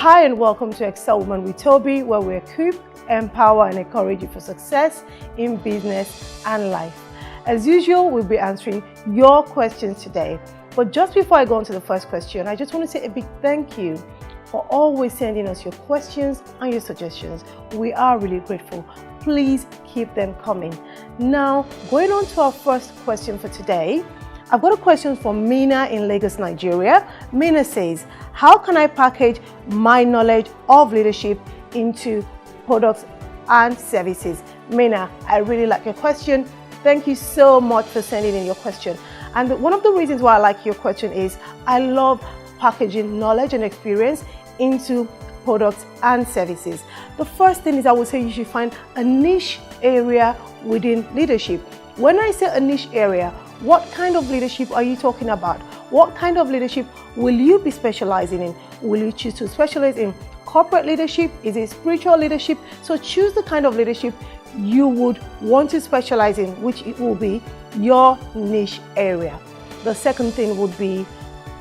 Hi and welcome to Excel Woman with Tobi, where we equip, empower and encourage you for success in business and life. As usual, we'll be answering your questions today. But just before I go on to the first question, I just want to say a big thank you for always sending us your questions and your suggestions. We are really grateful. Please keep them coming. Now, going on to our first question for today, I've got a question from Mina in Lagos, Nigeria. Mina says, how can I package my knowledge of leadership into products and services? Mina, I really like your question. Thank you so much for sending in your question. And one of the reasons why I like your question is I love packaging knowledge and experience into products and services. The first thing is I would say you should find a niche area within leadership. When I say a niche area, what kind of leadership are you talking about? What kind of leadership will you be specializing in? Will you choose to specialize in corporate leadership? Is it spiritual leadership? So choose the kind of leadership you would want to specialize in, which it will be your niche area. The second thing would be,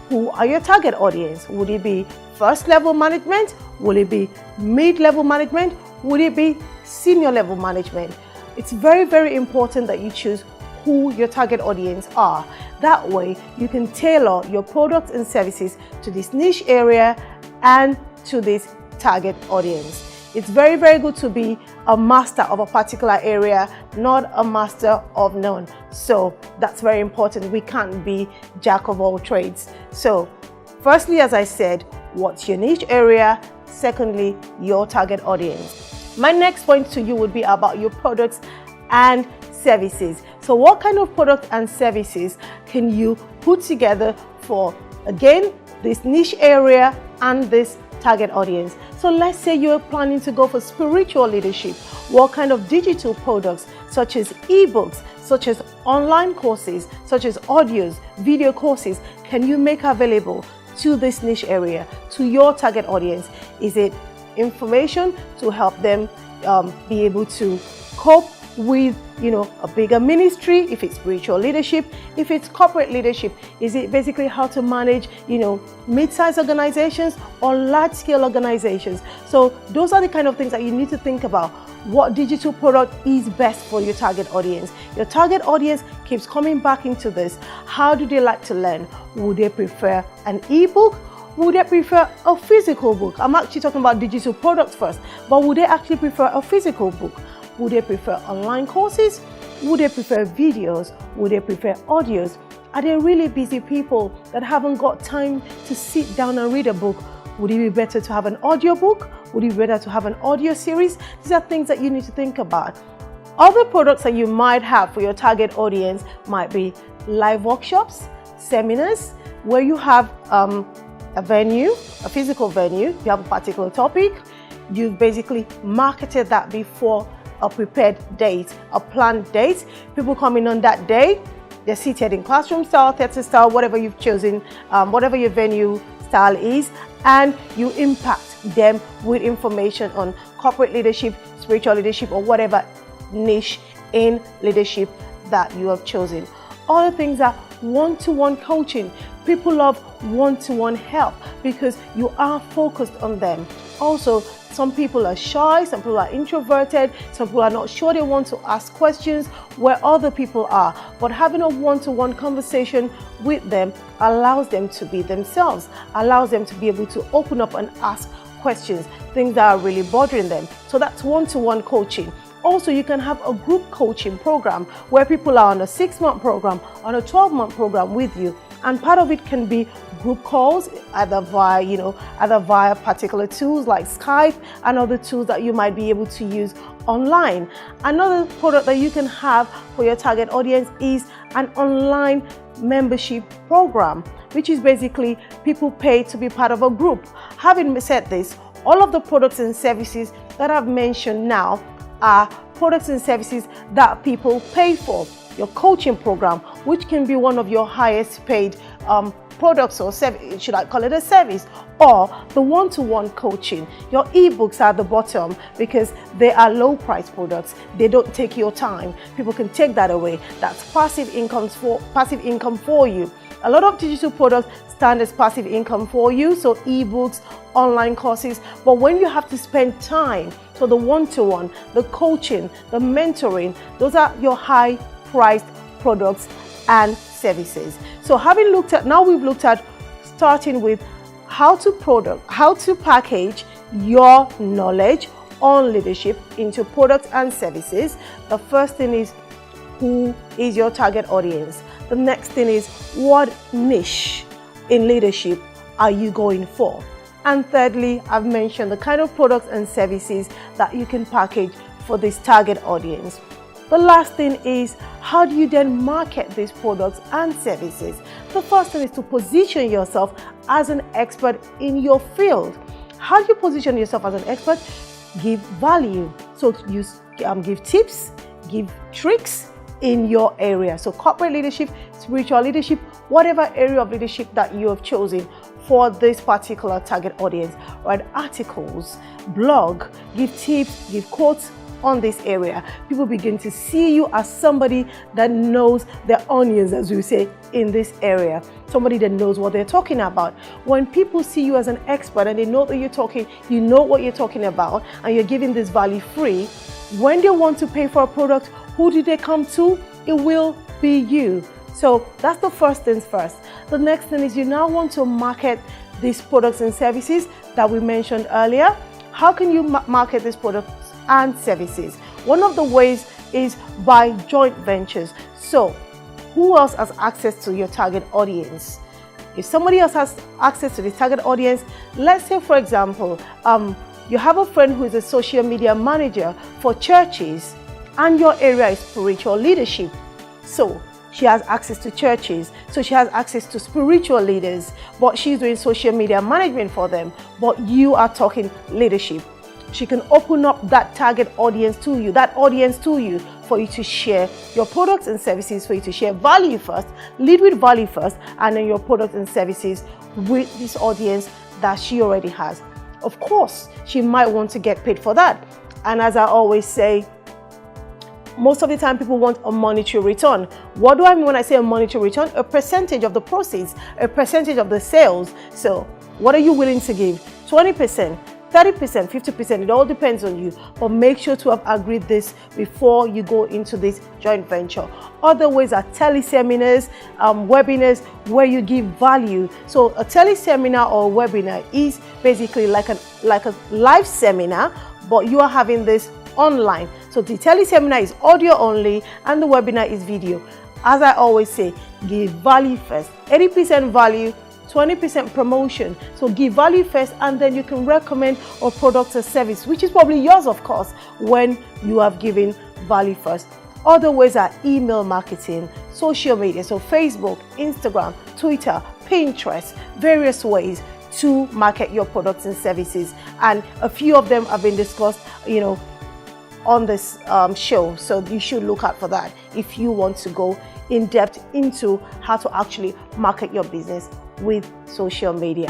who are your target audience? Would it be first level management? Will it be mid-level management? Would it be senior level management? It's very, very important that you choose who your target audience are. That way you can tailor your products and services to this niche area and to this target audience. It's very, very good to be a master of a particular area, not a master of none. So that's very important. We can't be jack of all trades. So firstly, as I said, what's your niche area? Secondly, your target audience. My next point to you would be about your products and services. So what kind of products and services can you put together for, again, this niche area and this target audience? So let's say you're planning to go for spiritual leadership. What kind of digital products, such as ebooks, such as online courses, such as audios, video courses, can you make available to this niche area, to your target audience? Is it information to help them be able to cope with, a bigger ministry? If it's spiritual leadership, if it's corporate leadership, is it basically how to manage, mid-sized organizations or large-scale organizations? So those are the kind of things that you need to think about. What digital product is best for your target audience? Your target audience keeps coming back into this. How do they like to learn? Would they prefer an ebook? Would they prefer a physical book? I'm actually talking about digital products first, but would they actually prefer a physical book? Would they prefer online courses? Would they prefer videos? Would they prefer audios? Are they really busy people that haven't got time to sit down and read a book? Would it be better to have an audio book? Would it be better to have an audio series? These are things that you need to think about. Other products that you might have for your target audience might be live workshops, seminars, where you have a venue, a physical venue, you have a particular topic, you've basically marketed that before a prepared date, a planned date. People come in on that day, they're seated in classroom style, theater style, whatever you've chosen, whatever your venue style is, and you impact them with information on corporate leadership, spiritual leadership, or whatever niche in leadership that you have chosen. Other things are one-to-one coaching. People love one-to-one help because you are focused on them. Also, some people are shy, some people are introverted, some people are not sure they want to ask questions where other people are. But having a one-to-one conversation with them allows them to be themselves, allows them to be able to open up and ask questions, things that are really bothering them. So that's one-to-one coaching. Also, you can have a group coaching program where people are on a 6-month program, on a 12-month program with you. And part of it can be group calls, either via particular tools like Skype and other tools that you might be able to use online. Another product that you can have for your target audience is an online membership program, which is basically people pay to be part of a group. Having said this, all of the products and services that I've mentioned now are products and services that people pay for. Your coaching program, which can be one of your highest paid products or service, should I call it a service, or the one-to-one coaching. Your ebooks are at the bottom because they are low price products. They don't take your time. People can take that away. That's passive income for you. A lot of digital products stand as passive income for you, so ebooks, online courses, but when you have to spend time, so the one-to-one, the coaching, the mentoring, those are your high-priced products and services. So we've looked at starting with how to package your knowledge on leadership into products and services. The first thing is, who is your target audience? The next thing is, what niche in leadership are you going for? And thirdly, I've mentioned the kind of products and services that you can package for this target audience. The last thing is, how do you then market these products and services? The first thing is to position yourself as an expert in your field. How do you position yourself as an expert? Give value. So give tips, give tricks in your area. So corporate leadership, spiritual leadership, whatever area of leadership that you have chosen for this particular target audience. Write articles, blog, give tips, give quotes on this area. People begin to see you as somebody that knows their onions, as we say, in this area. Somebody that knows what they're talking about. When people see you as an expert and they know that you know what you're talking about, and you're giving this value free, when they want to pay for a product, who do they come to? It will be you. So that's the first things first. The next thing is, you now want to market these products and services that we mentioned earlier. How can you market these products and services? One of the ways is by joint ventures. So who else has access to your target audience? If somebody else has access to the target audience, let's say, for example, you have a friend who is a social media manager for churches, and your area is spiritual leadership. So she has access to churches, so she has access to spiritual leaders, but she's doing social media management for them, but you are talking leadership. She can open up that target audience to you, for you to share your products and services, for you to share value first, lead with value first, and then your products and services with this audience that she already has. Of course, she might want to get paid for that. And as I always say, most of the time people want a monetary return. What do I mean when I say a monetary return? A percentage of the proceeds, a percentage of the sales. So what are you willing to give? 20%, 30%, 50%, it all depends on you. But make sure to have agreed this before you go into this joint venture. Other ways are teleseminars, webinars where you give value. So a teleseminar or a webinar is basically like a live seminar, but you are having this online. So the teleseminar is audio only and the webinar is video. As I always say, give value first. 80% value, 20% promotion. So give value first, and then you can recommend a product or service, which is probably yours, of course, when you have given value first. Other ways are email marketing, social media, so Facebook, Instagram, Twitter, Pinterest, various ways to market your products and services. And a few of them have been discussed, on this show, so you should look out for that if you want to go in depth into how to actually market your business with social media.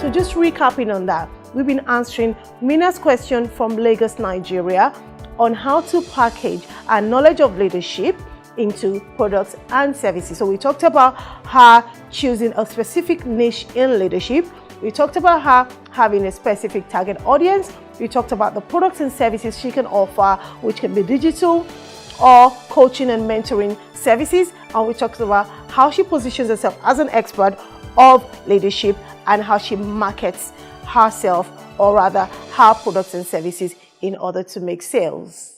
So just recapping on that, we've been answering Mina's question from Lagos, Nigeria, on how to package our knowledge of leadership into products and services. So we talked about her choosing a specific niche in leadership. We talked about her having a specific target audience. We talked about the products and services she can offer, which can be digital or coaching and mentoring services. And we talked about how she positions herself as an expert of leadership and how she markets herself, or rather her products and services, in order to make sales.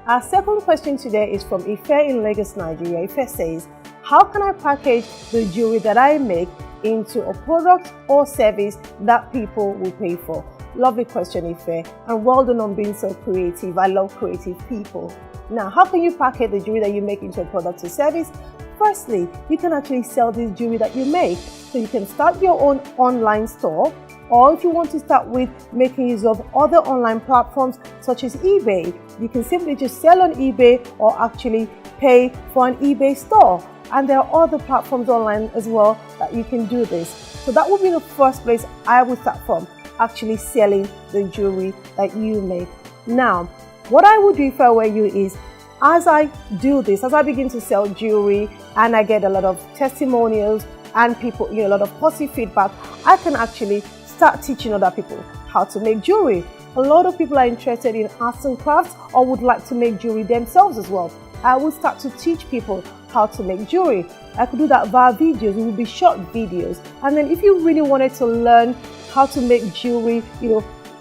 Our second question today is from Ife in Lagos, Nigeria. Ife says, how can I package the jewelry that I make into a product or service that people will pay for? Lovely question, Ife, and well done on being so creative. I love creative people. Now, how can you package the jewelry that you make into a product or service? Firstly, you can actually sell this jewelry that you make. So you can start your own online store Or if you want to start with making use of other online platforms such as eBay, you can simply just sell on eBay or actually pay for an eBay store. And there are other platforms online as well that you can do this. So that would be the first place I would start from, actually selling the jewelry that you make. Now, what I would do if I were you is, as I do this, as I begin to sell jewelry and I get a lot of testimonials and people, a lot of positive feedback, I can actually start teaching other people how to make jewelry. A lot of people are interested in arts and crafts or would like to make jewelry themselves as well. I would start to teach people how to make jewelry. I could do that via videos. It would be short videos. And then if you really wanted to learn how to make jewelry,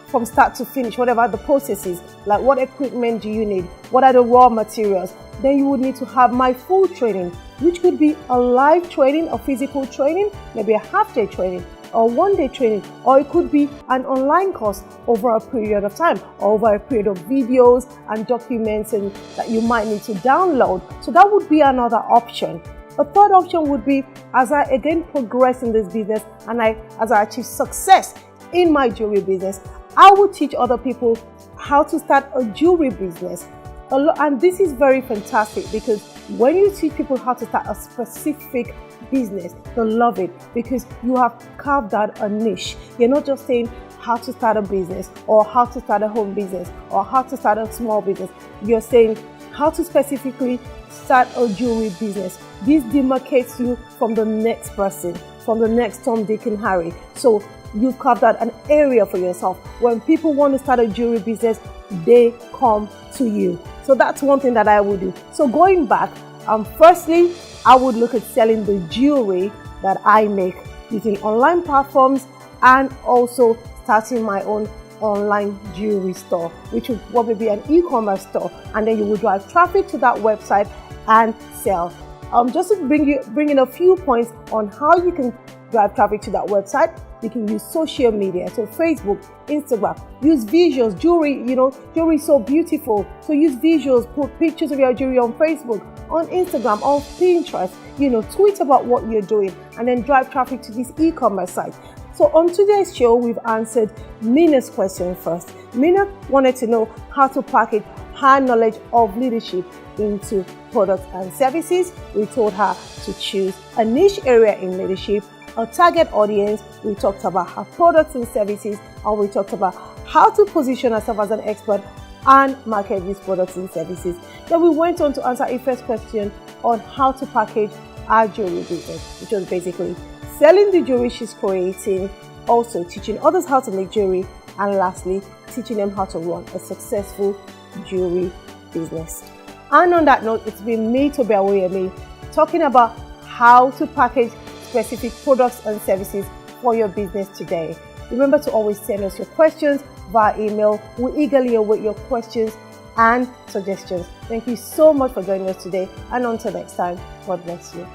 from start to finish, whatever the process is, like what equipment do you need, what are the raw materials, then you would need to have my full training, which could be a live training, a physical training, maybe a half-day training, or one-day training, or it could be an online course over a period of time, or over a period of videos and documents and that you might need to download. So that would be another option. A third option would be, as I again progress in this business and as I achieve success in my jewelry business, I will teach other people how to start a jewelry business. And this is very fantastic because when you teach people how to start a specific business, they'll love it because you have carved out a niche. You're not just saying how to start a business or how to start a home business or how to start a small business. You're saying how to specifically start a jewelry business. This demarcates you from the next person, from the next Tom, Dick, and Harry. So you've carved out an area for yourself. When people want to start a jewelry business, they come to you. So that's one thing that I would do. So going back, firstly, I would look at selling the jewelry that I make using online platforms and also starting my own online jewelry store, which would probably be an e-commerce store. And then you would drive traffic to that website and sell. Just to bring in a few points on how you can drive traffic to that website. You can use social media, so Facebook, Instagram, use visuals. Jewelry is so beautiful, so use visuals, put pictures of your jewelry on Facebook, on Instagram, on Pinterest, tweet about what you're doing and then drive traffic to this e-commerce site. So on today's show, we've answered Mina's question first. Mina wanted to know how to package her knowledge of leadership into products and services. We told her to choose a niche area in leadership, a target audience. We talked about her products and services, and we talked about how to position herself as an expert and market these products and services. Then we went on to answer a first question on how to package our jewelry business, which was basically selling the jewelry she's creating, also teaching others how to make jewelry, and lastly, teaching them how to run a successful jewelry business. And on that note, it's been me, Tobi, talking about how to package specific products and services for your business today. Remember to always send us your questions via email. We eagerly await your questions and suggestions. Thank you so much for joining us today, and until next time, God bless you.